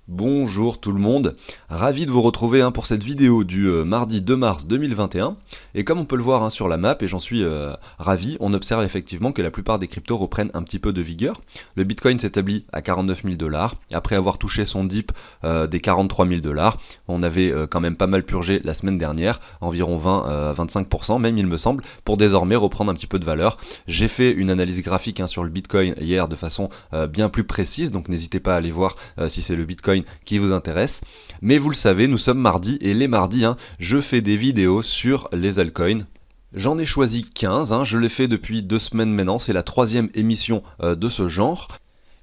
Bonjour tout le monde, ravi de vous retrouver pour cette vidéo du mardi 2 mars 2021. Et comme on peut le voir sur la map, et j'en suis ravi, on observe effectivement que la plupart des cryptos reprennent un petit peu de vigueur. Le Bitcoin s'établit à 49 000 $, après avoir touché son dip des 43 000 $. On avait quand même pas mal purgé la semaine dernière, environ 20-25% même il me semble, pour désormais reprendre un petit peu de valeur. J'ai fait une analyse graphique sur le Bitcoin hier de façon bien plus précise, donc n'hésitez pas à aller voir si c'est le Bitcoin qui vous intéresse. Mais vous le savez, nous sommes mardi et les mardis, je fais des vidéos sur les altcoins. J'en ai choisi 15, je l'ai fait depuis 2 semaines maintenant, c'est la 3e émission de ce genre.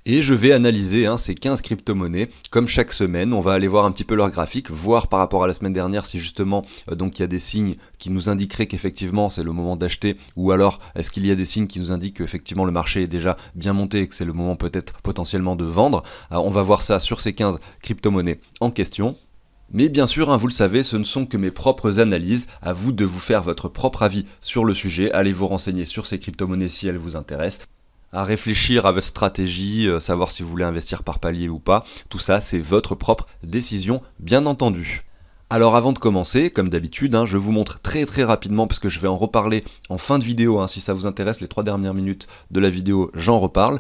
Et je vais analyser ces 15 crypto-monnaies, comme chaque semaine. On va aller voir un petit peu leur graphique, voir par rapport à la semaine dernière si justement donc il y a des signes qui nous indiqueraient qu'effectivement c'est le moment d'acheter, ou alors est-ce qu'il y a des signes qui nous indiquent qu'effectivement le marché est déjà bien monté et que c'est le moment peut-être potentiellement de vendre. Alors, on va voir ça sur ces 15 crypto-monnaies en question. Mais bien sûr, vous le savez, ce ne sont que mes propres analyses, à vous de vous faire votre propre avis sur le sujet, allez vous renseigner sur ces crypto-monnaies si elles vous intéressent, à réfléchir à votre stratégie, savoir si vous voulez investir par palier ou pas, tout ça c'est votre propre décision bien entendu. Alors avant de commencer, comme d'habitude, je vous montre très rapidement, parce que je vais en reparler en fin de vidéo, si ça vous intéresse, les 3 dernières minutes de la vidéo, j'en reparle.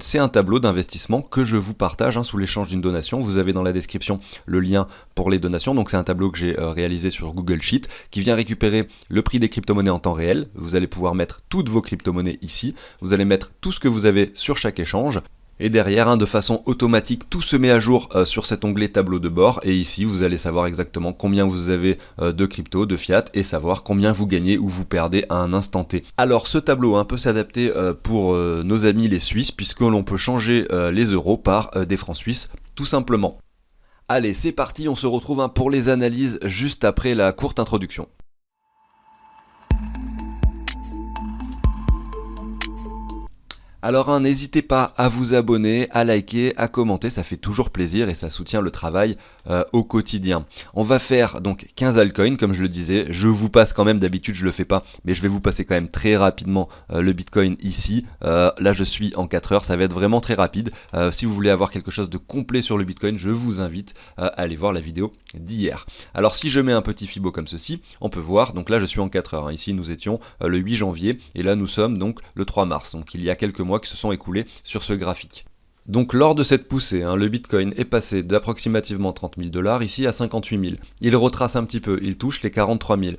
C'est un tableau d'investissement que je vous partage sous l'échange d'une donation. Vous avez dans la description le lien pour les donations, donc c'est un tableau que j'ai réalisé sur Google Sheet, qui vient récupérer le prix des crypto-monnaies en temps réel. Vous allez pouvoir mettre toutes vos crypto-monnaies ici, vous allez mettre tout ce que vous avez sur chaque échange. Et derrière, de façon automatique, tout se met à jour sur cet onglet tableau de bord. Et ici, vous allez savoir exactement combien vous avez de crypto, de fiat, et savoir combien vous gagnez ou vous perdez à un instant T. Alors, ce tableau peut s'adapter pour nos amis les Suisses, puisque l'on peut changer les euros par des francs suisses, tout simplement. Allez, c'est parti, on se retrouve pour les analyses juste après la courte introduction. Alors n'hésitez pas à vous abonner, à liker, à commenter, ça fait toujours plaisir et ça soutient le travail au quotidien. On va faire donc 15 altcoins comme je le disais, je vous passe quand même, d'habitude je le fais pas, mais je vais vous passer quand même très rapidement le Bitcoin ici. Là je suis en 4 heures, ça va être vraiment très rapide. Si vous voulez avoir quelque chose de complet sur le Bitcoin, je vous invite à aller voir la vidéo d'hier. Alors si je mets un petit Fibo comme ceci, on peut voir, donc là je suis en 4 heures, ici nous étions le 8 janvier et là nous sommes donc le 3 mars, donc il y a quelques mois qui se sont écoulés sur ce graphique. Donc lors de cette poussée, le Bitcoin est passé d'approximativement 30 000 $, ici à 58 000. Il retrace un petit peu, il touche les 43 000.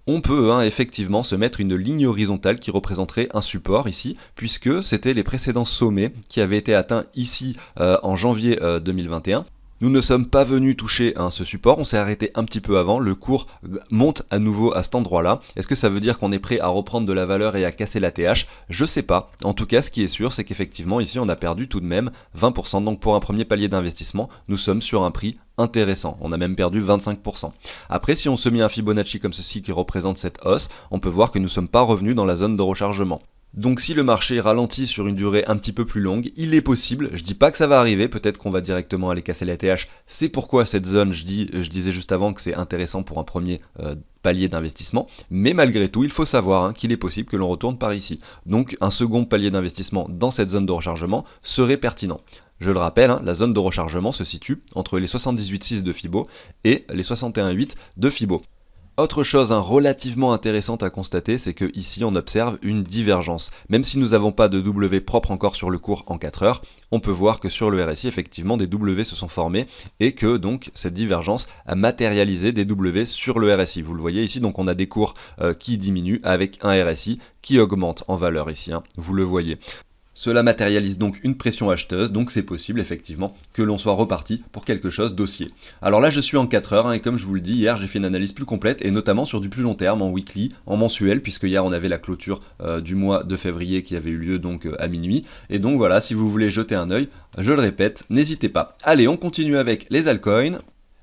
On peut effectivement se mettre une ligne horizontale qui représenterait un support ici, puisque c'était les précédents sommets qui avaient été atteints ici en janvier 2021. Nous ne sommes pas venus toucher ce support, on s'est arrêté un petit peu avant, le cours monte à nouveau à cet endroit-là. Est-ce que ça veut dire qu'on est prêt à reprendre de la valeur et à casser la TH? Je sais pas. En tout cas, ce qui est sûr, c'est qu'effectivement, ici, on a perdu tout de même 20%. Donc pour un premier palier d'investissement, nous sommes sur un prix intéressant. On a même perdu 25%. Après, si on se met un Fibonacci comme ceci qui représente cette hausse, on peut voir que nous ne sommes pas revenus dans la zone de rechargement. Donc si le marché ralentit sur une durée un petit peu plus longue, il est possible, je dis pas que ça va arriver, peut-être qu'on va directement aller casser la TH, c'est pourquoi cette zone, je disais juste avant que c'est intéressant pour un premier palier d'investissement, mais malgré tout, il faut savoir qu'il est possible que l'on retourne par ici. Donc un second palier d'investissement dans cette zone de rechargement serait pertinent. Je le rappelle, la zone de rechargement se situe entre les 78,6 de Fibo et les 61,8 de Fibo. Autre chose relativement intéressante à constater, c'est que ici on observe une divergence. Même si nous n'avons pas de W propre encore sur le cours en 4 heures, on peut voir que sur le RSI, effectivement, des W se sont formés et que donc cette divergence a matérialisé des W sur le RSI. Vous le voyez ici, donc on a des cours qui diminuent avec un RSI qui augmente en valeur ici, vous le voyez. Cela matérialise donc une pression acheteuse, donc c'est possible effectivement que l'on soit reparti pour quelque chose d'haussier. Alors là je suis en 4 heures et comme je vous le dis, hier j'ai fait une analyse plus complète et notamment sur du plus long terme, en weekly, en mensuel, puisque hier on avait la clôture du mois de février qui avait eu lieu donc à minuit. Et donc voilà, si vous voulez jeter un œil, je le répète, n'hésitez pas. Allez, on continue avec les altcoins.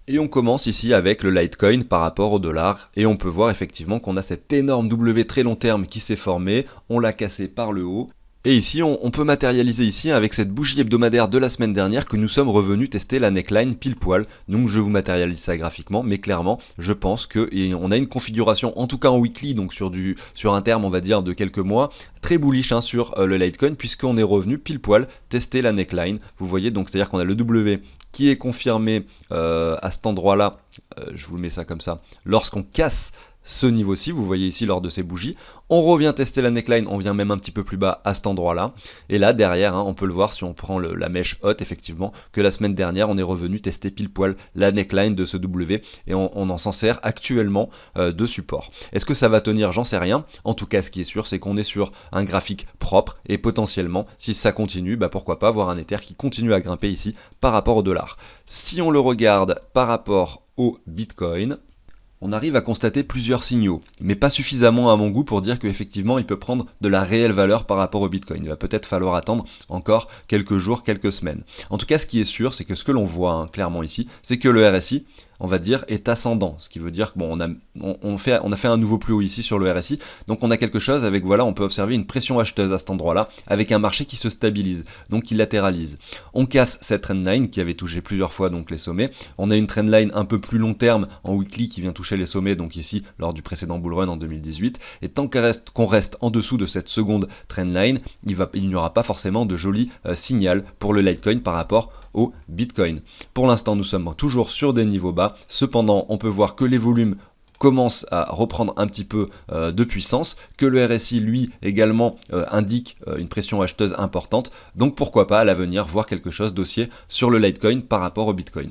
Et on commence ici avec le Litecoin par rapport au dollar et on peut voir effectivement qu'on a cette énorme W très long terme qui s'est formée, on l'a cassé par le haut. Et ici, on peut matérialiser ici avec cette bougie hebdomadaire de la semaine dernière que nous sommes revenus tester la neckline pile poil. Donc je vous matérialise ça graphiquement, mais clairement, je pense qu'on a une configuration, en tout cas en weekly, donc sur un terme on va dire de quelques mois, très bullish sur le Litecoin puisqu'on est revenu pile poil tester la neckline. Vous voyez donc, c'est-à-dire qu'on a le W qui est confirmé à cet endroit-là, je vous mets ça comme ça, lorsqu'on casse ce niveau-ci, vous voyez ici lors de ces bougies, on revient tester la neckline, on vient même un petit peu plus bas à cet endroit-là, et là derrière, on peut le voir si on prend la mèche haute, effectivement, que la semaine dernière, on est revenu tester pile poil la neckline de ce W, et on en s'en sert actuellement de support. Est-ce que ça va tenir? J'en sais rien. En tout cas, ce qui est sûr, c'est qu'on est sur un graphique propre, et potentiellement, si ça continue, pourquoi pas avoir un Ether qui continue à grimper ici par rapport au dollar. Si on le regarde par rapport au Bitcoin, on arrive à constater plusieurs signaux, mais pas suffisamment à mon goût pour dire qu'effectivement il peut prendre de la réelle valeur par rapport au Bitcoin. Il va peut-être falloir attendre encore quelques jours, quelques semaines. En tout cas, ce qui est sûr, c'est que ce que l'on voit clairement ici, c'est que le RSI, on va dire, est ascendant, ce qui veut dire que bon, on a fait un nouveau plus haut ici sur le RSI, donc on a quelque chose avec, voilà, on peut observer une pression acheteuse à cet endroit-là, avec un marché qui se stabilise, donc qui latéralise. On casse cette trendline qui avait touché plusieurs fois donc les sommets, on a une trendline un peu plus long terme en weekly qui vient toucher les sommets, donc ici lors du précédent bull run en 2018, et tant qu'on reste en dessous de cette seconde trendline, il n'y aura pas forcément de joli signal pour le Litecoin par rapport au Bitcoin. Pour l'instant, nous sommes toujours sur des niveaux bas. Cependant, on peut voir que les volumes commencent à reprendre un petit peu de puissance, que le RSI, lui, également indique une pression acheteuse importante. Donc pourquoi pas à l'avenir voir quelque chose d'haussier sur le Litecoin par rapport au Bitcoin.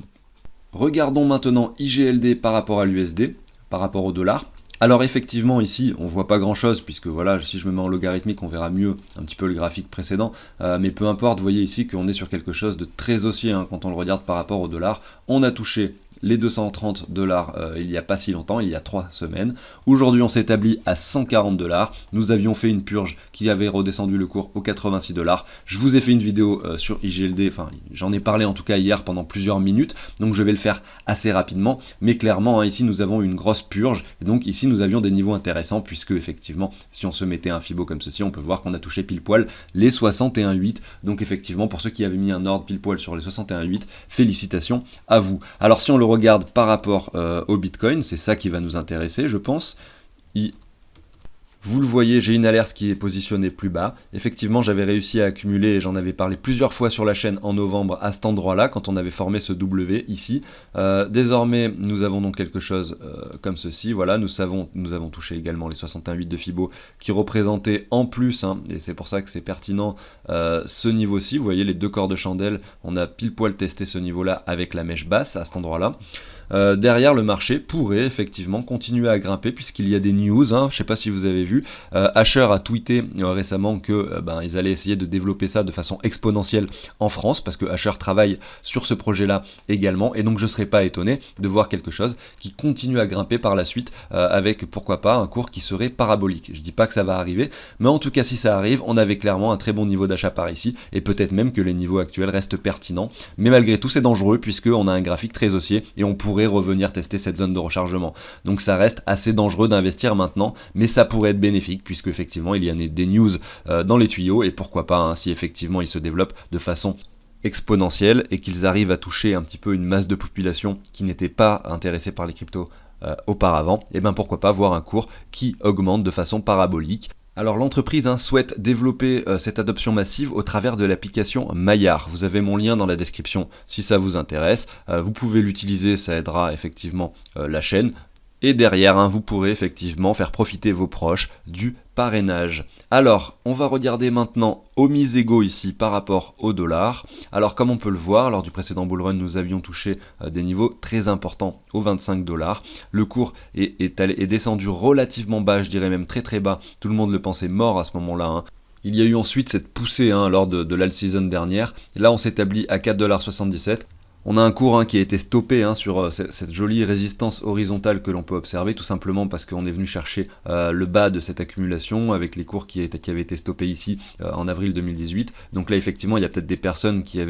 Regardons maintenant IGLD par rapport à l'USD, par rapport au dollar. Alors effectivement ici on voit pas grand chose puisque voilà, si je me mets en logarithmique on verra mieux un petit peu le graphique précédent, mais peu importe, vous voyez ici qu'on est sur quelque chose de très haussier quand on le regarde par rapport au dollar. On a touché les 230 dollars il n'y a pas si longtemps, il y a 3 semaines. Aujourd'hui on s'établit à 140 dollars. Nous avions fait une purge qui avait redescendu le cours aux 86 dollars. Je vous ai fait une vidéo sur IGLD, enfin j'en ai parlé en tout cas hier pendant plusieurs minutes, donc je vais le faire assez rapidement, mais clairement ici nous avons une grosse purge, et donc ici nous avions des niveaux intéressants puisque effectivement si on se mettait un Fibo comme ceci, on peut voir qu'on a touché pile poil les 61,8, donc effectivement pour ceux qui avaient mis un ordre pile poil sur les 61,8, félicitations à vous. Alors si on le regarde par rapport au Bitcoin, c'est ça qui va nous intéresser, je pense. Vous le voyez, j'ai une alerte qui est positionnée plus bas. Effectivement, j'avais réussi à accumuler, et j'en avais parlé plusieurs fois sur la chaîne en novembre, à cet endroit-là, quand on avait formé ce W ici. Désormais, nous avons donc quelque chose comme ceci. Voilà, nous avons touché également les 61,8 de Fibo, qui représentaient en plus, et c'est pour ça que c'est pertinent, ce niveau-ci. Vous voyez, les deux corps de chandelle, on a pile poil testé ce niveau-là avec la mèche basse, à cet endroit-là. Derrière, le marché pourrait effectivement continuer à grimper puisqu'il y a des news, je ne sais pas si vous avez vu, Asher a tweeté récemment que ils allaient essayer de développer ça de façon exponentielle en France parce que Asher travaille sur ce projet-là également, et donc je ne serais pas étonné de voir quelque chose qui continue à grimper par la suite avec pourquoi pas un cours qui serait parabolique. Je ne dis pas que ça va arriver, mais en tout cas si ça arrive, on avait clairement un très bon niveau d'achat par ici, et peut-être même que les niveaux actuels restent pertinents, mais malgré tout c'est dangereux puisqu'on a un graphique très haussier et on pourrait revenir tester cette zone de rechargement. Donc ça reste assez dangereux d'investir maintenant, mais ça pourrait être bénéfique puisque effectivement il y a des news dans les tuyaux, et pourquoi pas si effectivement ils se développent de façon exponentielle et qu'ils arrivent à toucher un petit peu une masse de population qui n'était pas intéressée par les cryptos auparavant, et pourquoi pas voir un cours qui augmente de façon parabolique. Alors l'entreprise souhaite développer cette adoption massive au travers de l'application Maillard. Vous avez mon lien dans la description si ça vous intéresse. Vous pouvez l'utiliser, ça aidera effectivement la chaîne. Et derrière, vous pourrez effectivement faire profiter vos proches du parrainage. Alors, on va regarder maintenant au Misego ici par rapport au dollar. Alors, comme on peut le voir, lors du précédent bull run, nous avions touché des niveaux très importants aux 25 dollars. Le cours est descendu relativement bas, je dirais même très très bas. Tout le monde le pensait mort à ce moment-là. Il y a eu ensuite cette poussée lors de l'alt-season dernière. Là, on s'établit à 4,77 $. On a un cours qui a été stoppé sur cette jolie résistance horizontale que l'on peut observer, tout simplement parce qu'on est venu chercher le bas de cette accumulation avec les cours qui avaient été stoppés ici en avril 2018. Donc là effectivement il y a peut-être des personnes qui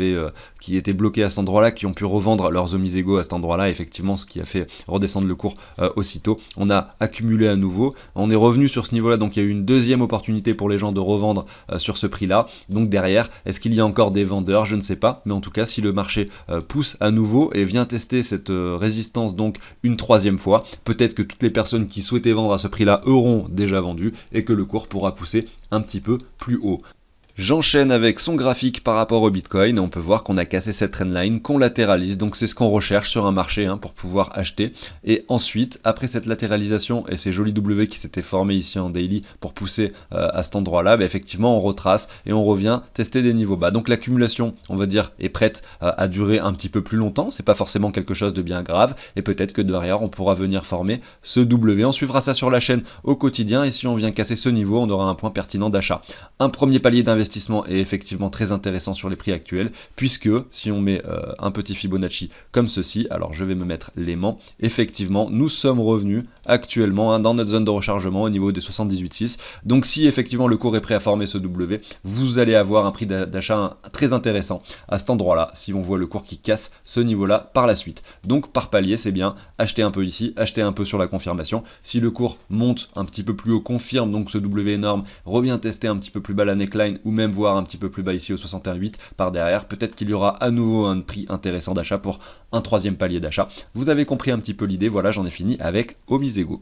étaient bloquées à cet endroit-là, qui ont pu revendre leurs Omisego à cet endroit-là, effectivement ce qui a fait redescendre le cours aussitôt. On a accumulé à nouveau, on est revenu sur ce niveau-là, donc il y a eu une deuxième opportunité pour les gens de revendre sur ce prix-là. Donc derrière, est-ce qu'il y a encore des vendeurs? Je ne sais pas, mais en tout cas si le marché pousse à nouveau et vient tester cette résistance donc une troisième fois, peut-être que toutes les personnes qui souhaitaient vendre à ce prix là auront déjà vendu et que le cours pourra pousser un petit peu plus haut. J'enchaîne avec son graphique par rapport au Bitcoin et on peut voir qu'on a cassé cette trendline, qu'on latéralise, donc c'est ce qu'on recherche sur un marché pour pouvoir acheter. Et ensuite, après cette latéralisation et ces jolis W qui s'étaient formés ici en daily pour pousser à cet endroit-là, effectivement on retrace et on revient tester des niveaux bas. Donc l'accumulation, on va dire, est prête à durer un petit peu plus longtemps, c'est pas forcément quelque chose de bien grave et peut-être que derrière on pourra venir former ce W. On suivra ça sur la chaîne au quotidien et si on vient casser ce niveau, on aura un point pertinent d'achat. Un premier palier d'investissement est effectivement très intéressant sur les prix actuels puisque si on met un petit Fibonacci comme ceci, alors je vais me mettre l'aimant, effectivement nous sommes revenus actuellement dans notre zone de rechargement au niveau des 78,6, donc si effectivement le cours est prêt à former ce W, vous allez avoir un prix d'achat très intéressant à cet endroit là si on voit le cours qui casse ce niveau là par la suite. Donc par palier c'est bien, acheter un peu ici, acheter un peu sur la confirmation, si le cours monte un petit peu plus haut, confirme donc ce W énorme, revient tester un petit peu plus bas la neckline ou même voir un petit peu plus bas ici au 61,8 par derrière, peut-être qu'il y aura à nouveau un prix intéressant d'achat pour un troisième palier d'achat. Vous avez compris un petit peu l'idée, voilà j'en ai fini avec Omisego.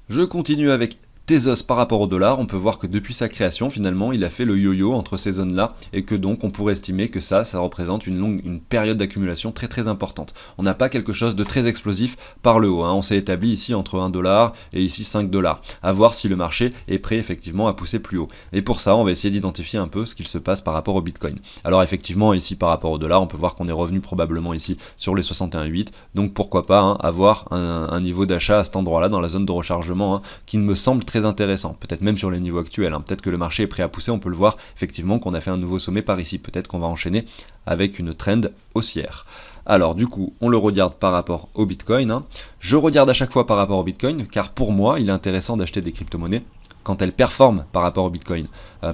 Je continue avec Tezos par rapport au dollar, on peut voir que depuis sa création, finalement, il a fait le yo-yo entre ces zones-là et que donc on pourrait estimer que ça représente une période d'accumulation très importante. On n'a pas quelque chose de très explosif par le haut, on s'est établi ici entre 1 dollar et ici 5 dollars. À voir si le marché est prêt effectivement à pousser plus haut. Et pour ça, on va essayer d'identifier un peu ce qu'il se passe par rapport au Bitcoin. Alors effectivement, ici par rapport au dollar, on peut voir qu'on est revenu probablement ici sur les 61,8, donc pourquoi pas avoir un niveau d'achat à cet endroit-là dans la zone de rechargement qui me semble très intéressant, peut-être même sur les niveaux actuels, peut-être que le marché est prêt à pousser, on peut le voir effectivement qu'on a fait un nouveau sommet par ici, peut-être qu'on va enchaîner avec une trend haussière. Alors du coup, on le regarde par rapport au Bitcoin, je regarde à chaque fois par rapport au Bitcoin, car pour moi, il est intéressant d'acheter des crypto-monnaies quand elles performent par rapport au Bitcoin.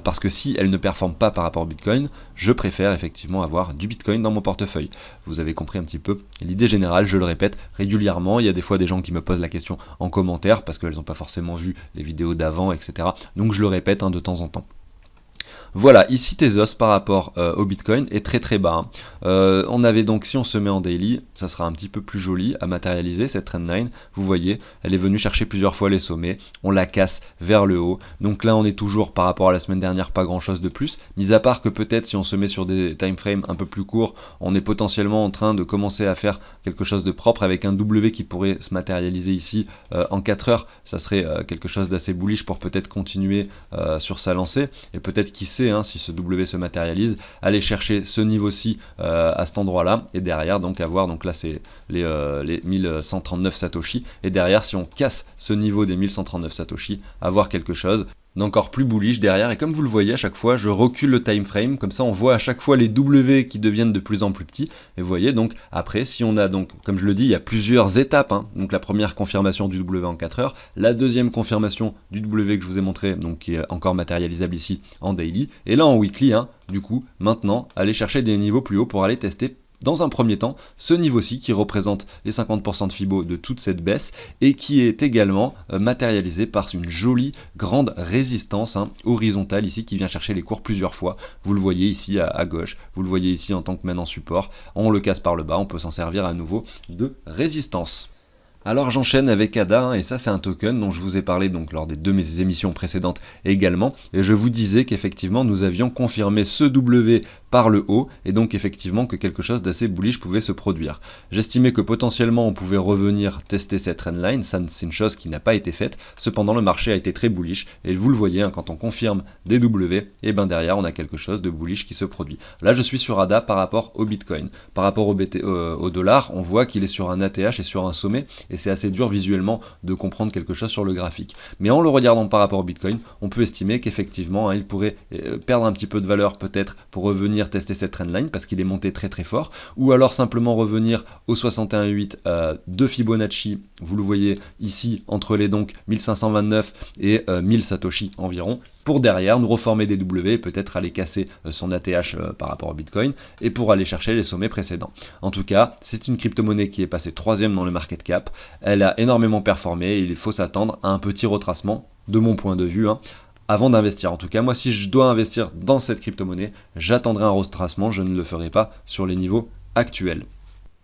Parce que si elles ne performent pas par rapport au Bitcoin, je préfère effectivement avoir du Bitcoin dans mon portefeuille. Vous avez compris un petit peu l'idée générale, je le répète régulièrement. Il y a des fois des gens qui me posent la question en commentaire parce qu'elles n'ont pas forcément vu les vidéos d'avant, etc. Donc je le répète de temps en temps. Voilà, ici Tezos par rapport au Bitcoin est très bas. On avait donc, si on se met en daily, ça sera un petit peu plus joli à matérialiser cette trendline. Vous voyez, elle est venue chercher plusieurs fois les sommets, on la casse vers le haut. Donc là, on est toujours par rapport à la semaine dernière, pas grand chose de plus. Mis à part que peut-être si on se met sur des time frames un peu plus courts, on est potentiellement en train de commencer à faire quelque chose de propre avec un W qui pourrait se matérialiser ici en 4 heures. Ça serait quelque chose d'assez bullish pour peut-être continuer sur sa lancée et peut-être qui sait si ce W se matérialise, aller chercher ce niveau-ci à cet endroit-là et derrière donc avoir, donc là c'est les 1139 Satoshi et derrière si on casse ce niveau des 1139 Satoshi, avoir quelque chose d'encore plus bullish derrière. Et comme vous le voyez à chaque fois, je recule le time frame, comme ça on voit à chaque fois les W qui deviennent de plus en plus petits. Et vous voyez donc après, si on a donc, comme je le dis, il y a plusieurs étapes. Donc la première confirmation du W en 4 heures, la deuxième confirmation du W que je vous ai montré, donc qui est encore matérialisable ici en daily, et là en weekly, du coup, maintenant, aller chercher des niveaux plus hauts pour aller tester dans un premier temps, ce niveau-ci qui représente les 50% de Fibo de toute cette baisse et qui est également matérialisé par une jolie grande résistance horizontale ici qui vient chercher les cours plusieurs fois. Vous le voyez ici à gauche, vous le voyez ici en tant que maintenant support. On le casse par le bas, on peut s'en servir à nouveau de résistance. Alors j'enchaîne avec ADA, et ça c'est un token dont je vous ai parlé donc lors des deux mes émissions précédentes également, et je vous disais qu'effectivement nous avions confirmé ce W par le haut, et donc effectivement que quelque chose d'assez bullish pouvait se produire. J'estimais que potentiellement on pouvait revenir tester cette trendline, ça c'est une chose qui n'a pas été faite, cependant le marché a été très bullish, et vous le voyez, quand on confirme des W, et bien derrière on a quelque chose de bullish qui se produit. Là je suis sur ADA par rapport au Bitcoin, par rapport au dollar, on voit qu'il est sur un ATH et sur un sommet, et c'est assez dur visuellement de comprendre quelque chose sur le graphique. Mais en le regardant par rapport au Bitcoin, on peut estimer qu'effectivement, il pourrait perdre un petit peu de valeur peut-être pour revenir tester cette trendline parce qu'il est monté très fort, ou alors simplement revenir au 61,8 de Fibonacci, vous le voyez ici, entre les donc 1529 et 1000 Satoshi environ, pour derrière nous reformer des W et peut-être aller casser son ATH par rapport au Bitcoin et pour aller chercher les sommets précédents. En tout cas, c'est une crypto-monnaie qui est passée 3e dans le market cap, elle a énormément performé et il faut s'attendre à un petit retracement, de mon point de vue, avant d'investir. En tout cas, moi si je dois investir dans cette crypto-monnaie, j'attendrai un retracement, je ne le ferai pas sur les niveaux actuels.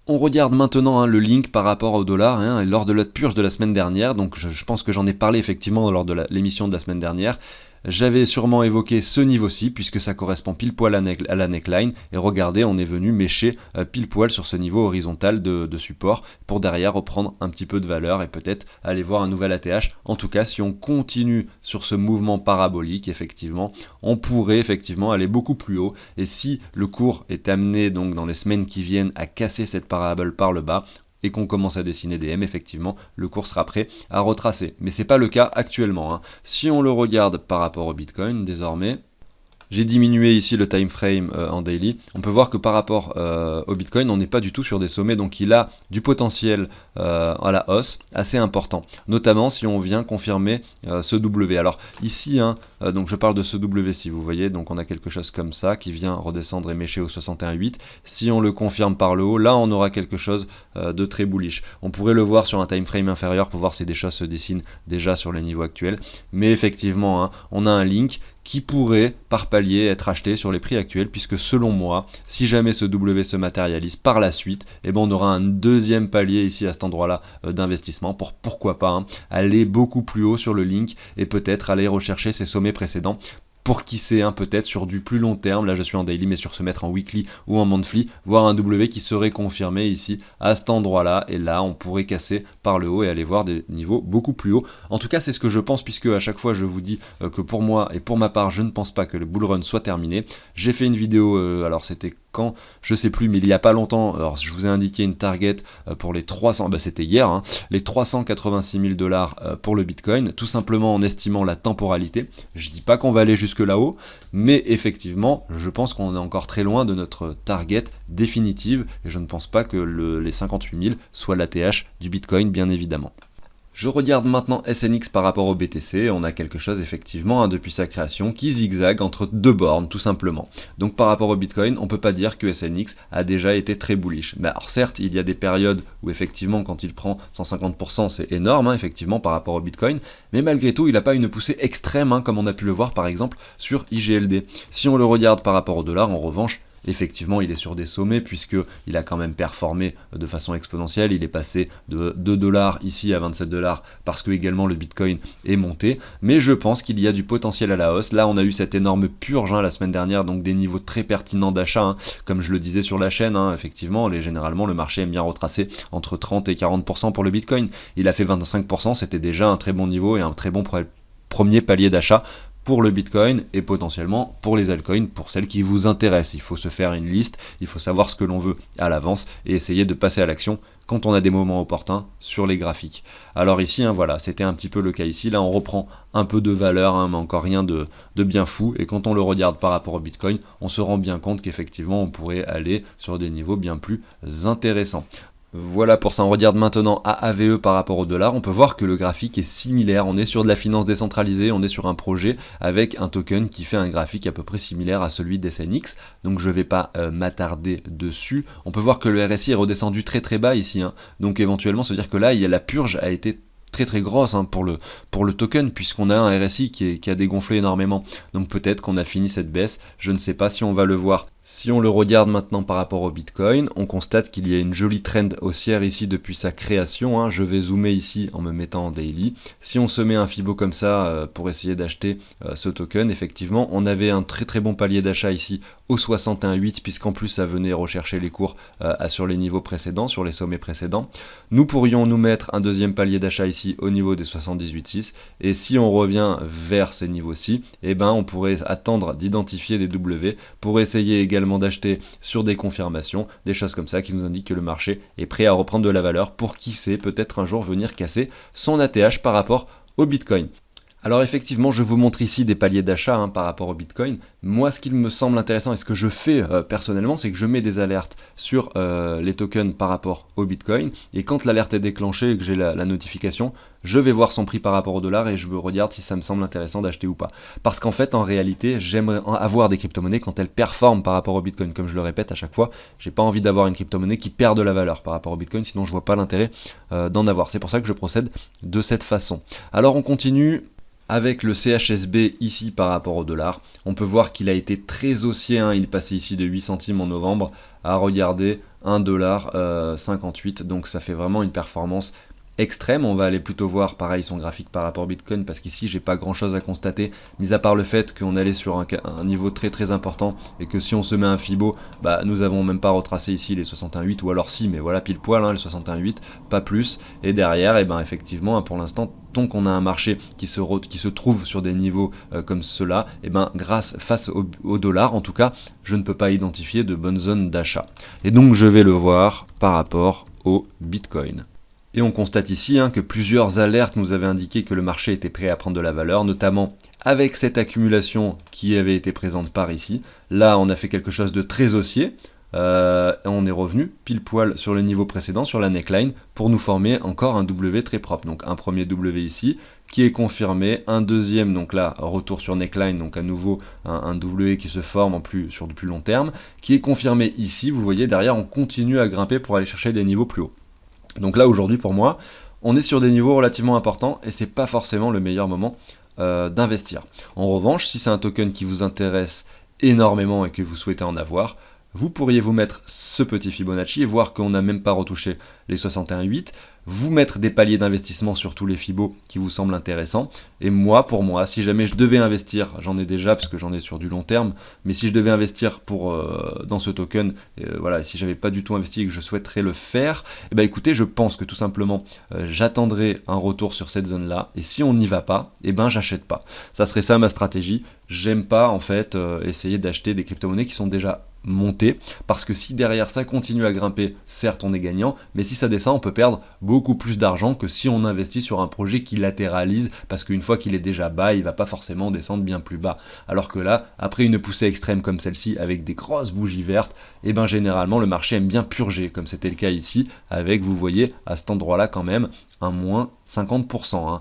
On regarde maintenant le link par rapport au dollar lors de la purge de la semaine dernière, donc je pense que j'en ai parlé effectivement lors de l'émission de la semaine dernière. j'avais sûrement évoqué ce niveau-ci, puisque ça correspond pile poil à la neckline, et regardez, on est venu mécher pile poil sur ce niveau horizontal de support, pour derrière reprendre un petit peu de valeur, et peut-être aller voir un nouvel ATH. En tout cas, si on continue sur ce mouvement parabolique, effectivement, on pourrait effectivement aller beaucoup plus haut, et si le cours est amené donc dans les semaines qui viennent à casser cette parabole par le bas, et qu'on commence à dessiner des M, effectivement, le cours sera prêt à retracer. Mais ce n'est pas le cas actuellement, hein. Si on le regarde par rapport au Bitcoin, désormais, j'ai diminué ici le time frame en daily. On peut voir que par rapport au Bitcoin, on n'est pas du tout sur des sommets, donc il a du potentiel à la hausse assez important, notamment si on vient confirmer ce W. Alors ici, hein, donc je parle de ce W si vous voyez, donc on a quelque chose comme ça qui vient redescendre et mécher au 61.8. Si on le confirme par le haut, là on aura quelque chose de très bullish. On pourrait le voir sur un time frame inférieur pour voir si des choses se dessinent déjà sur les niveaux actuels, mais effectivement, hein, on a un link qui pourrait par palier être acheté sur les prix actuels, puisque selon moi, si jamais ce W se matérialise par la suite, eh ben on aura un deuxième palier ici à cet endroit-là d'investissement pour pourquoi pas hein, aller beaucoup plus haut sur le link et peut-être aller rechercher ces sommets précédents. Pour qui sait, hein, peut-être sur du plus long terme, là je suis en daily, mais sur se mettre en weekly ou en monthly, voir un W qui serait confirmé ici, à cet endroit-là, et là on pourrait casser par le haut et aller voir des niveaux beaucoup plus hauts. En tout cas, c'est ce que je pense, puisque à chaque fois je vous dis que pour moi et pour ma part, je ne pense pas que le bull run soit terminé. J'ai fait une vidéo, alors c'était quand, je sais plus, mais il y a pas longtemps, alors je vous ai indiqué une target pour les 300, bah c'était hier, hein, les 386 000 $ pour le Bitcoin, tout simplement en estimant la temporalité. Je dis pas qu'on va aller jusque là-haut, mais effectivement, je pense qu'on est encore très loin de notre target définitive, et je ne pense pas que les 58 000 soit l'ATH du Bitcoin, bien évidemment. Je regarde maintenant SNX par rapport au BTC, on a quelque chose effectivement hein, depuis sa création qui zigzague entre deux bornes tout simplement. Donc par rapport au Bitcoin, on ne peut pas dire que SNX a déjà été très bullish. Mais alors certes, il y a des périodes où effectivement quand il prend 150% c'est énorme hein, effectivement par rapport au Bitcoin, mais malgré tout il n'a pas une poussée extrême hein, comme on a pu le voir par exemple sur IGLD. Si on le regarde par rapport au dollar en revanche, effectivement, il est sur des sommets puisqu'il a quand même performé de façon exponentielle. Il est passé de 2 $ ici à 27 $ parce que également le Bitcoin est monté. Mais je pense qu'il y a du potentiel à la hausse. Là, on a eu cette énorme purge hein, la semaine dernière, donc des niveaux très pertinents d'achat. Hein. Comme je le disais sur la chaîne, hein, effectivement, généralement, le marché aime bien retracer entre 30 et 40% pour le Bitcoin. Il a fait 25%, c'était déjà un très bon niveau et un très bon premier palier d'achat pour le Bitcoin et potentiellement pour les altcoins, pour celles qui vous intéressent. Il faut se faire une liste, il faut savoir ce que l'on veut à l'avance et essayer de passer à l'action quand on a des moments opportuns sur les graphiques. Alors ici, hein, voilà, c'était un petit peu le cas ici. Là, on reprend un peu de valeur, hein, mais encore rien de bien fou. Et quand on le regarde par rapport au Bitcoin, on se rend bien compte qu'effectivement, on pourrait aller sur des niveaux bien plus intéressants. Voilà pour ça, on regarde maintenant AAVE par rapport au dollar, on peut voir que le graphique est similaire, on est sur de la finance décentralisée, on est sur un projet avec un token qui fait un graphique à peu près similaire à celui d'SNX, donc je ne vais pas m'attarder dessus. On peut voir que le RSI est redescendu très très bas ici, hein. Donc éventuellement ça veut dire que là la purge a été très très grosse hein, pour le token, puisqu'on a un RSI qui a dégonflé énormément, donc peut-être qu'on a fini cette baisse, je ne sais pas si on va le voir. Si on le regarde maintenant par rapport au Bitcoin, on constate qu'il y a une jolie trend haussière ici depuis sa création, hein. Je vais zoomer ici en me mettant en daily. Si on se met un Fibo comme ça pour essayer d'acheter ce token, effectivement, on avait un très très bon palier d'achat ici au 61.8, puisqu'en plus ça venait rechercher les cours sur les niveaux précédents, sur les sommets précédents. Nous pourrions nous mettre un deuxième palier d'achat ici au niveau des 78.6, et si on revient vers ces niveaux-ci, eh ben, on pourrait attendre d'identifier des W pour essayer également d'acheter sur des confirmations, des choses comme ça qui nous indiquent que le marché est prêt à reprendre de la valeur pour qui sait peut-être un jour venir casser son ATH par rapport au Bitcoin. Alors effectivement, je vous montre ici des paliers d'achat hein, par rapport au Bitcoin. Moi, ce qui me semble intéressant et ce que je fais personnellement, c'est que je mets des alertes sur les tokens par rapport au Bitcoin. Et quand l'alerte est déclenchée et que j'ai la notification, je vais voir son prix par rapport au dollar et je regarde si ça me semble intéressant d'acheter ou pas. Parce qu'en fait, en réalité, j'aimerais avoir des crypto-monnaies quand elles performent par rapport au Bitcoin. Comme je le répète à chaque fois, j'ai pas envie d'avoir une crypto-monnaie qui perd de la valeur par rapport au Bitcoin, sinon je vois pas l'intérêt d'en avoir. C'est pour ça que je procède de cette façon. Alors on continue avec le CHSB ici par rapport au dollar. On peut voir qu'il a été très haussier, hein. Il est passé ici de 8 centimes en novembre à regarder 1,58 $, donc ça fait vraiment une performance extrême. On va aller plutôt voir pareil son graphique par rapport au Bitcoin parce qu'ici j'ai pas grand chose à constater, mis à part le fait qu'on allait sur un niveau très très important et que si on se met un Fibo, bah nous avons même pas retracé ici les 61,8 ou alors si, mais voilà pile poil les 61,8, pas plus. Et derrière, et ben effectivement pour l'instant, tant qu'on a un marché qui se trouve sur des niveaux comme cela, et ben face au dollar en tout cas, je ne peux pas identifier de bonnes zones d'achat. Et donc je vais le voir par rapport au Bitcoin. Et on constate ici que plusieurs alertes nous avaient indiqué que le marché était prêt à prendre de la valeur, notamment avec cette accumulation qui avait été présente par ici. Là, on a fait quelque chose de très haussier. On est revenu pile poil sur le niveau précédent, sur la neckline, pour nous former encore un W très propre. Donc un premier W ici, qui est confirmé, un deuxième, donc là, retour sur neckline, donc à nouveau un W qui se forme sur du plus long terme, qui est confirmé ici. Vous voyez, derrière, on continue à grimper pour aller chercher des niveaux plus hauts. Donc là aujourd'hui pour moi, on est sur des niveaux relativement importants et c'est pas forcément le meilleur moment d'investir. En revanche, si c'est un token qui vous intéresse énormément et que vous souhaitez en avoir, vous pourriez vous mettre ce petit Fibonacci et voir qu'on n'a même pas retouché les 61,8, vous mettre des paliers d'investissement sur tous les Fibos qui vous semblent intéressants. Et moi, pour moi, si jamais je devais investir, j'en ai déjà parce que j'en ai sur du long terme, mais si je devais investir dans ce token, voilà, si j'avais pas du tout investi et que je souhaiterais le faire, eh ben écoutez, je pense que tout simplement, j'attendrai un retour sur cette zone-là. Et si on n'y va pas, eh ben j'achète pas. Ça serait ça ma stratégie. J'aime pas en fait essayer d'acheter des crypto-monnaies qui sont déjà montées, parce que si derrière ça continue à grimper, certes on est gagnant, mais si ça descend on peut perdre beaucoup plus d'argent que si on investit sur un projet qui latéralise, parce qu'une fois qu'il est déjà bas, il va pas forcément descendre bien plus bas. Alors que là, après une poussée extrême comme celle-ci, avec des grosses bougies vertes, et ben généralement le marché aime bien purger, comme c'était le cas ici, avec, vous voyez, à cet endroit-là quand même, un moins 50%.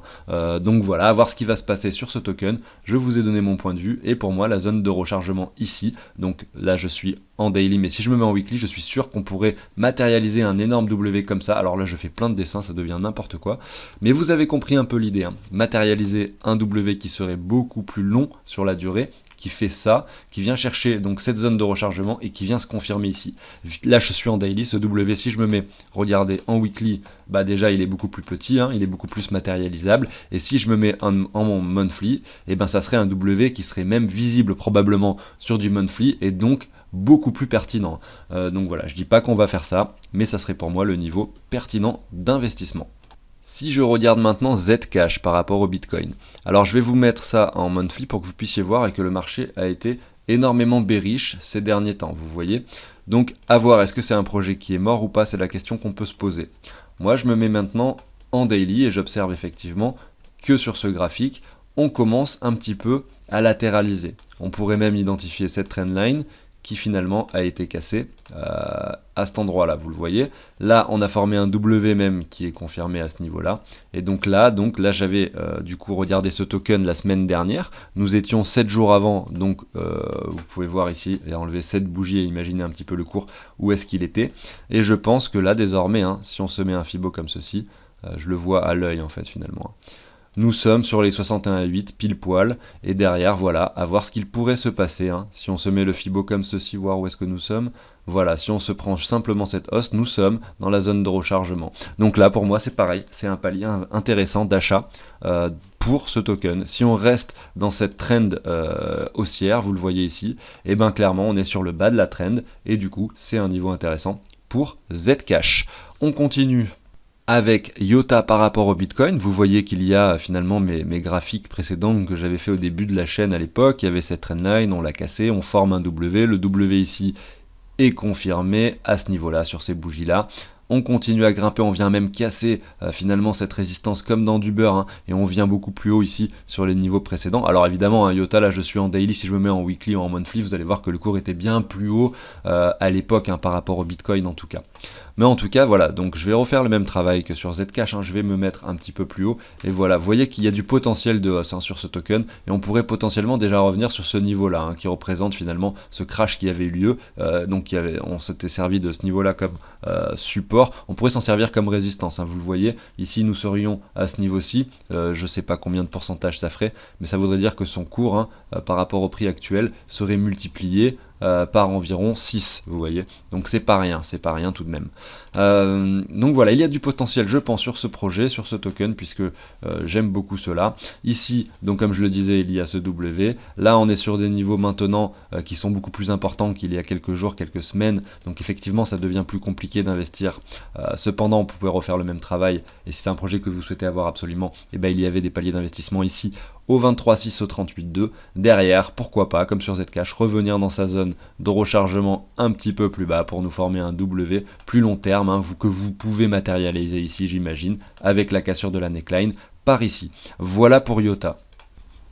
Donc voilà, à voir ce qui va se passer sur ce token. Je vous ai donné mon point de vue, et pour moi la zone de rechargement ici, donc là je suis en daily, mais si je me mets en weekly, je suis sûr qu'on pourrait matérialiser un énorme W comme ça. Alors là je fais plein de dessins, ça devient n'importe quoi, mais vous avez compris un peu l'idée, matérialiser un W qui serait beaucoup plus long sur la durée, qui fait ça, qui vient chercher donc cette zone de rechargement et qui vient se confirmer ici. Là je suis en daily, ce W, si je me mets, regardez, en weekly, bah déjà il est beaucoup plus petit, il est beaucoup plus matérialisable, et si je me mets en monthly, et ben ça serait un W qui serait même visible probablement sur du monthly, et donc beaucoup plus pertinent. Donc voilà, je dis pas qu'on va faire ça, mais ça serait pour moi le niveau pertinent d'investissement. Si je regarde maintenant Zcash par rapport au Bitcoin, alors je vais vous mettre ça en monthly pour que vous puissiez voir et que le marché a été énormément bearish ces derniers temps, vous voyez. Donc à voir, est-ce que c'est un projet qui est mort ou pas, c'est la question qu'on peut se poser. Moi je me mets maintenant en daily et j'observe effectivement que sur ce graphique, on commence un petit peu à latéraliser. On pourrait même identifier cette trendline qui finalement a été cassé à cet endroit-là, vous le voyez. Là, on a formé un W même qui est confirmé à ce niveau-là. Et donc là j'avais du coup regardé ce token la semaine dernière. Nous étions 7 jours avant, donc vous pouvez voir ici, et enlever 7 bougies et imaginer un petit peu le cours, où est-ce qu'il était. Et je pense que là, désormais, si on se met un Fibo comme ceci, je le vois à l'œil en fait finalement. Nous sommes sur les 61,8 pile poil, et derrière, voilà, à voir ce qu'il pourrait se passer. Si on se met le Fibo comme ceci, voir où est-ce que nous sommes. Voilà, si on se prend simplement cette hausse, nous sommes dans la zone de rechargement. Donc là, pour moi, c'est pareil, c'est un palier intéressant d'achat pour ce token. Si on reste dans cette trend haussière, vous le voyez ici, et bien clairement, on est sur le bas de la trend, et du coup, c'est un niveau intéressant pour Zcash. On continue avec IOTA par rapport au Bitcoin. Vous voyez qu'il y a finalement mes graphiques précédents que j'avais fait au début de la chaîne à l'époque. Il y avait cette trendline, on l'a cassé, on forme un W. Le W ici est confirmé à ce niveau-là, sur ces bougies-là. On continue à grimper, on vient même casser finalement cette résistance comme dans du beurre, et on vient beaucoup plus haut ici sur les niveaux précédents. Alors évidemment, IOTA, là je suis en daily, si je me mets en weekly ou en monthly, vous allez voir que le cours était bien plus haut à l'époque par rapport au Bitcoin en tout cas. Mais en tout cas, voilà, donc je vais refaire le même travail que sur Zcash, je vais me mettre un petit peu plus haut, et voilà, vous voyez qu'il y a du potentiel de hausse sur ce token, et on pourrait potentiellement déjà revenir sur ce niveau-là, qui représente finalement ce crash qui avait eu lieu, donc on s'était servi de ce niveau-là comme support, on pourrait s'en servir comme résistance, vous le voyez, ici nous serions à ce niveau-ci, je sais pas combien de pourcentage ça ferait, mais ça voudrait dire que son cours, par rapport au prix actuel, serait multiplié par environ 6, vous voyez. Donc c'est pas rien tout de même. Donc voilà, il y a du potentiel, je pense, sur ce projet, sur ce token, puisque j'aime beaucoup cela. Ici, donc comme je le disais, il y a ce W. Là, on est sur des niveaux maintenant qui sont beaucoup plus importants qu'il y a quelques jours, quelques semaines. Donc effectivement, ça devient plus compliqué d'investir. Cependant, on pouvait refaire le même travail. Et si c'est un projet que vous souhaitez avoir absolument, eh ben, il y avait des paliers d'investissement ici au 23,6, au 38,2. Derrière, pourquoi pas, comme sur Zcash, revenir dans sa zone de rechargement un petit peu plus bas pour nous former un W plus long terme, hein, que vous pouvez matérialiser ici, j'imagine, avec la cassure de la neckline par ici. Voilà pour IOTA.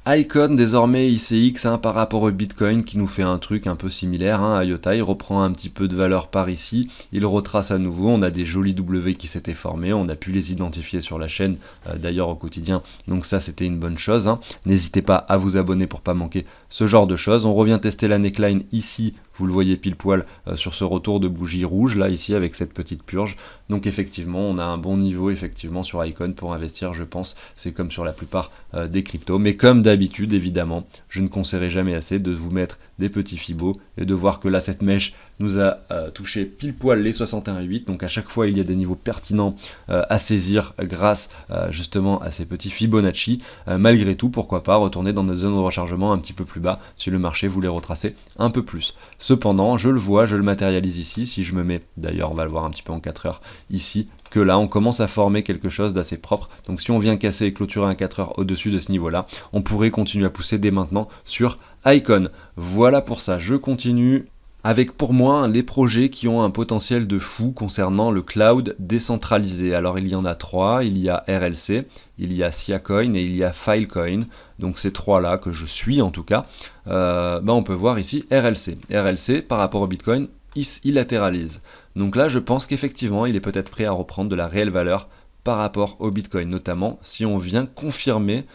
Icon, désormais ICX, hein, par rapport au Bitcoin, qui nous fait un truc un peu similaire, hein, à IOTA, il reprend un petit peu de valeur par ici, il retrace à nouveau, on a des jolis W qui s'étaient formés, on a pu les identifier sur la chaîne, d'ailleurs au quotidien, donc ça c'était une bonne chose, hein. N'hésitez pas à vous abonner pour pas manquer ce genre de choses. On revient tester la neckline ici, vous le voyez pile poil sur ce retour de bougie rouge, là ici avec cette petite purge. Donc effectivement, on a un bon niveau effectivement sur Icon pour investir, je pense. C'est comme sur la plupart des cryptos. Mais comme d'habitude, évidemment, je ne conseillerais jamais assez de vous mettre des petits fibos et de voir que là, cette mèche nous a touché pile poil les 61,8. Donc à chaque fois, il y a des niveaux pertinents à saisir grâce justement à ces petits Fibonacci. Malgré tout, pourquoi pas retourner dans nos zones de rechargement un petit peu plus bas si le marché voulait retracer un peu plus. Cependant, je le vois, je le matérialise ici. Si je me mets, d'ailleurs, on va le voir un petit peu en 4 heures ici, que là, on commence à former quelque chose d'assez propre. Donc si on vient casser et clôturer un 4 heures au-dessus de ce niveau-là, on pourrait continuer à pousser dès maintenant sur Icon. Voilà pour ça, je continue avec pour moi les projets qui ont un potentiel de fou concernant le cloud décentralisé. Alors il y en a 3, il y a RLC, il y a Siacoin et il y a Filecoin. Donc ces 3-là que je suis en tout cas, on peut voir ici RLC. RLC par rapport au Bitcoin, il latéralise. Donc là je pense qu'effectivement il est peut-être prêt à reprendre de la réelle valeur par rapport au Bitcoin, notamment si on vient confirmer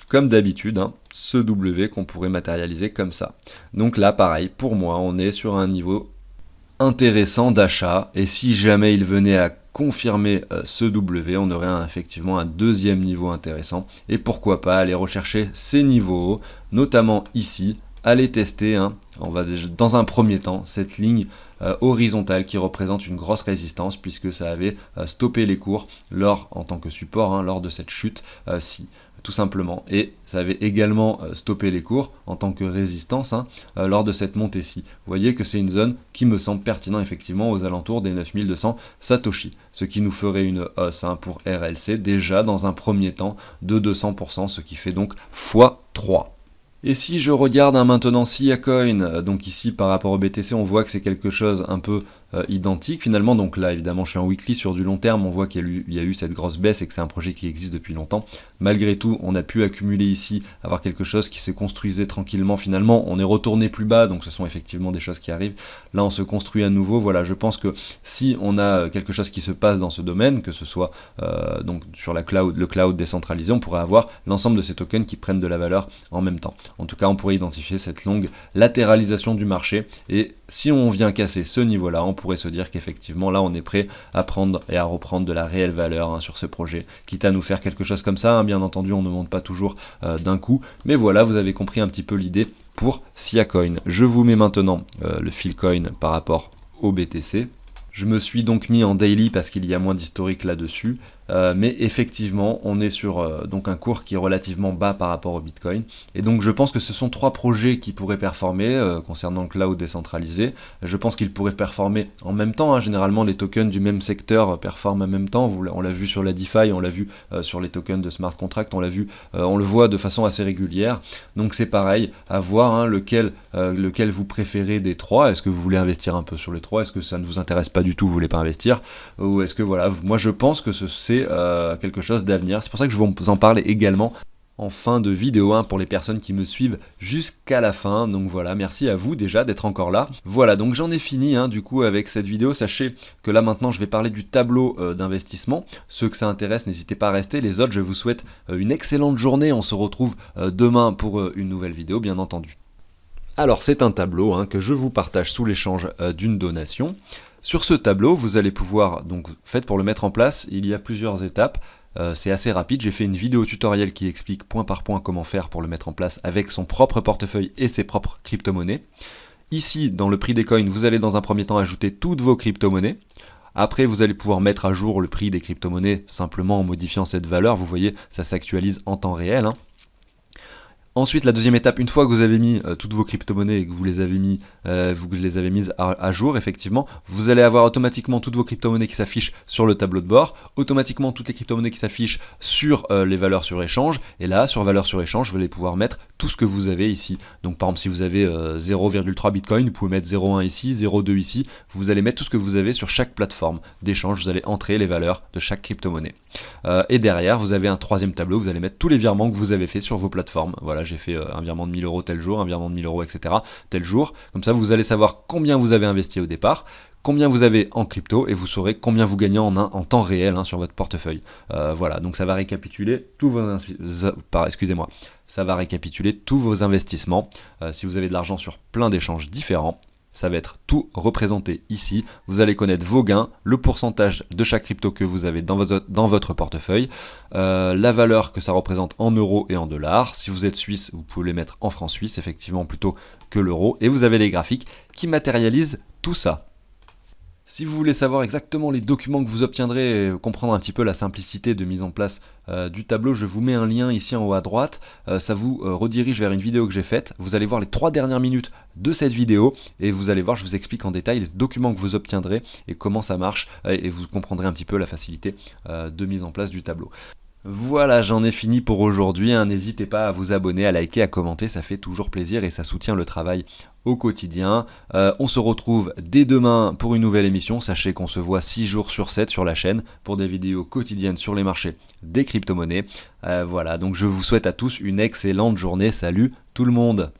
comme d'habitude, hein, ce W qu'on pourrait matérialiser comme ça. Donc là, pareil, pour moi, on est sur un niveau intéressant d'achat. Et si jamais il venait à confirmer ce W, on aurait effectivement un deuxième niveau intéressant. Et pourquoi pas aller rechercher ces niveaux, notamment ici, aller tester, hein, on va déjà, dans un premier temps, cette ligne horizontale qui représente une grosse résistance puisque ça avait stoppé les cours en tant que support, hein, lors de cette chute ci. Tout simplement, et ça avait également stoppé les cours en tant que résistance, hein, lors de cette montée-ci. Vous voyez que c'est une zone qui me semble pertinente effectivement aux alentours des 9200 Satoshi, ce qui nous ferait une hausse, hein, pour RLC déjà dans un premier temps de 200%, ce qui fait donc x3. Et si je regarde maintenant Siacoin, donc ici par rapport au BTC, on voit que c'est quelque chose un peu identique finalement. Donc là évidemment je suis en weekly, sur du long terme, on voit qu'il y a eu cette grosse baisse et que c'est un projet qui existe depuis longtemps. Malgré tout, on a pu accumuler ici, avoir quelque chose qui se construisait tranquillement finalement. On est retourné plus bas, donc ce sont effectivement des choses qui arrivent. Là on se construit à nouveau. Voilà, je pense que si on a quelque chose qui se passe dans ce domaine, que ce soit donc sur le cloud décentralisé, on pourrait avoir l'ensemble de ces tokens qui prennent de la valeur en même temps. En tout cas, on pourrait identifier cette longue latéralisation du marché, et si on vient casser ce niveau-là, on pourrait se dire qu'effectivement là on est prêt à prendre et à reprendre de la réelle valeur, hein, sur ce projet, quitte à nous faire quelque chose comme ça, hein. Bien entendu on ne monte pas toujours d'un coup, mais voilà, vous avez compris un petit peu l'idée pour Siacoin. Je vous mets maintenant le Filecoin par rapport au BTC. Je me suis donc mis en daily parce qu'il y a moins d'historique là-dessus, mais effectivement on est sur donc un cours qui est relativement bas par rapport au Bitcoin, et donc je pense que ce sont 3 projets qui pourraient performer concernant le cloud décentralisé. Je pense qu'ils pourraient performer en même temps, hein. Généralement les tokens du même secteur performent en même temps, on l'a vu sur la DeFi, on l'a vu sur les tokens de smart contract, on le voit de façon assez régulière. Donc c'est pareil, à voir, hein, lequel vous préférez des 3. Est-ce que vous voulez investir un peu sur les 3, est-ce que ça ne vous intéresse pas du tout, vous voulez pas investir, ou est-ce que voilà, moi je pense que c'est quelque chose d'avenir. C'est pour ça que je vais vous en parler également en fin de vidéo, hein, pour les personnes qui me suivent jusqu'à la fin. Donc voilà, merci à vous déjà d'être encore là. Voilà, donc j'en ai fini, hein, du coup avec cette vidéo. Sachez que là maintenant je vais parler du tableau d'investissement. Ceux que ça intéresse, n'hésitez pas à rester. Les autres, je vous souhaite une excellente journée. On se retrouve demain pour une nouvelle vidéo, bien entendu. Alors c'est un tableau, hein, que je vous partage sous l'échange d'une donation. Sur ce tableau, vous allez pouvoir, donc pour le mettre en place, il y a plusieurs étapes. C'est assez rapide, j'ai fait une vidéo tutoriel qui explique point par point comment faire pour le mettre en place avec son propre portefeuille et ses propres crypto-monnaies. Ici, dans le prix des coins, vous allez dans un premier temps ajouter toutes vos crypto-monnaies. Après, vous allez pouvoir mettre à jour le prix des crypto-monnaies simplement en modifiant cette valeur. Vous voyez, ça s'actualise en temps réel, hein. Ensuite, la deuxième étape, une fois que vous avez mis toutes vos crypto-monnaies et que vous les avez mises à jour, effectivement, vous allez avoir automatiquement toutes vos crypto-monnaies qui s'affichent sur le tableau de bord, automatiquement toutes les crypto-monnaies qui s'affichent sur les valeurs sur échange, et là, sur valeurs sur échange, vous allez pouvoir mettre tout ce que vous avez ici. Donc par exemple, si vous avez 0,3 Bitcoin, vous pouvez mettre 0,1 ici, 0,2 ici, vous allez mettre tout ce que vous avez sur chaque plateforme d'échange, vous allez entrer les valeurs de chaque crypto-monnaie. Et derrière, vous avez un troisième tableau, vous allez mettre tous les virements que vous avez fait sur vos plateformes. Voilà, j'ai fait un virement de 1000 € tel jour, un virement de 1000 € etc. tel jour. Comme ça, vous allez savoir combien vous avez investi au départ, combien vous avez en crypto, et vous saurez combien vous gagnez en temps réel, hein, sur votre portefeuille. Voilà, donc ça va récapituler tous vos ça va récapituler tous vos investissements. Si vous avez de l'argent sur plein d'échanges différents, ça va être tout représenté ici. Vous allez connaître vos gains, le pourcentage de chaque crypto que vous avez dans votre portefeuille, la valeur que ça représente en euros et en dollars. Si vous êtes suisse, vous pouvez les mettre en francs suisses, effectivement, plutôt que l'euro. Et vous avez les graphiques qui matérialisent tout ça. Si vous voulez savoir exactement les documents que vous obtiendrez et comprendre un petit peu la simplicité de mise en place du tableau, je vous mets un lien ici en haut à droite. Ça vous redirige vers une vidéo que j'ai faite. Vous allez voir les 3 dernières minutes de cette vidéo et vous allez voir, je vous explique en détail les documents que vous obtiendrez et comment ça marche, et vous comprendrez un petit peu la facilité de mise en place du tableau. Voilà, j'en ai fini pour aujourd'hui, hein. N'hésitez pas à vous abonner, à liker, à commenter, ça fait toujours plaisir et ça soutient le travail au quotidien. On se retrouve dès demain pour une nouvelle émission. Sachez qu'on se voit 6 jours sur 7 sur la chaîne pour des vidéos quotidiennes sur les marchés des crypto-monnaies. Voilà, donc je vous souhaite à tous une excellente journée. Salut tout le monde!